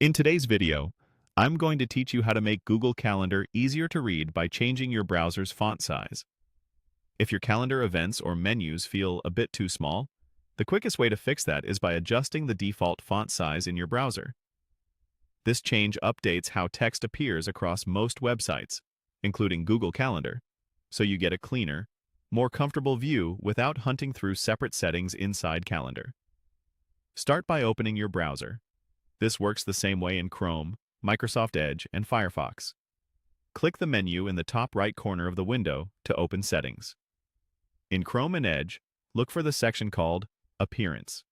In today's video, I'm going to teach you how to make Google Calendar easier to read by changing your browser's font size. If your calendar events or menus feel a bit too small, the quickest way to fix that is by adjusting the default font size in your browser. This change updates how text appears across most websites, including Google Calendar, so you get a cleaner, more comfortable view without hunting through separate settings inside Calendar. Start by opening your browser. This works the same way in Chrome, Microsoft Edge, and Firefox. Click the menu in the top right corner of the window to open Settings. In Chrome and Edge, look for the section called Appearance.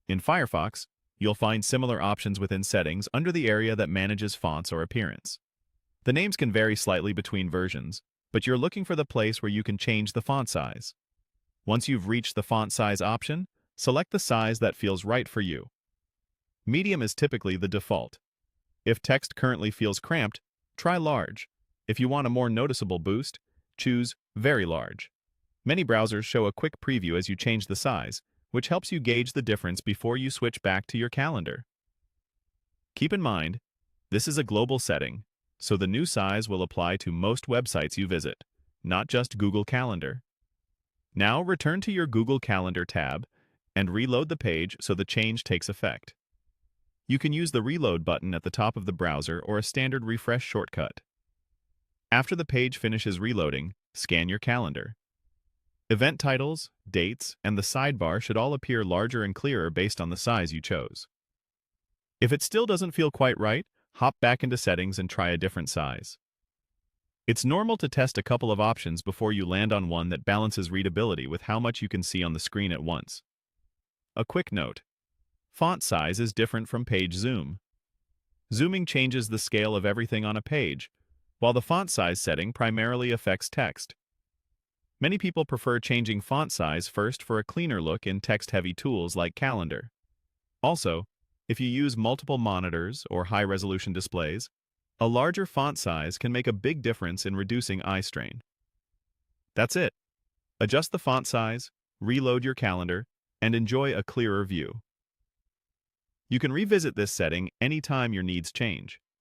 In Firefox, you'll find similar options within Settings under the area that manages fonts or appearance. The names can vary slightly between versions, but you're looking for the place where you can change the font size. Once you've reached the font size option, select the size that feels right for you. Medium is typically the default. If text currently feels cramped, try large. If you want a more noticeable boost, choose very large. Many browsers show a quick preview as you change the size, which helps you gauge the difference before you switch back to your calendar. Keep in mind, this is a global setting, so the new size will apply to most websites you visit, not just Google Calendar. Now return to your Google Calendar tab and reload the page so the change takes effect. You can use the Reload button at the top of the browser or a standard refresh shortcut. After the page finishes reloading, scan your calendar. Event titles, dates, and the sidebar should all appear larger and clearer based on the size you chose. If it still doesn't feel quite right, hop back into Settings and try a different size. It's normal to test a couple of options before you land on one that balances readability with how much you can see on the screen at once. A quick note. Font size is different from page zoom. Zooming changes the scale of everything on a page, while the font size setting primarily affects text. Many people prefer changing font size first for a cleaner look in text-heavy tools like Calendar. Also, if you use multiple monitors or high-resolution displays, a larger font size can make a big difference in reducing eye strain. That's it. Adjust the font size, reload your calendar, and enjoy a clearer view. You can revisit this setting anytime your needs change.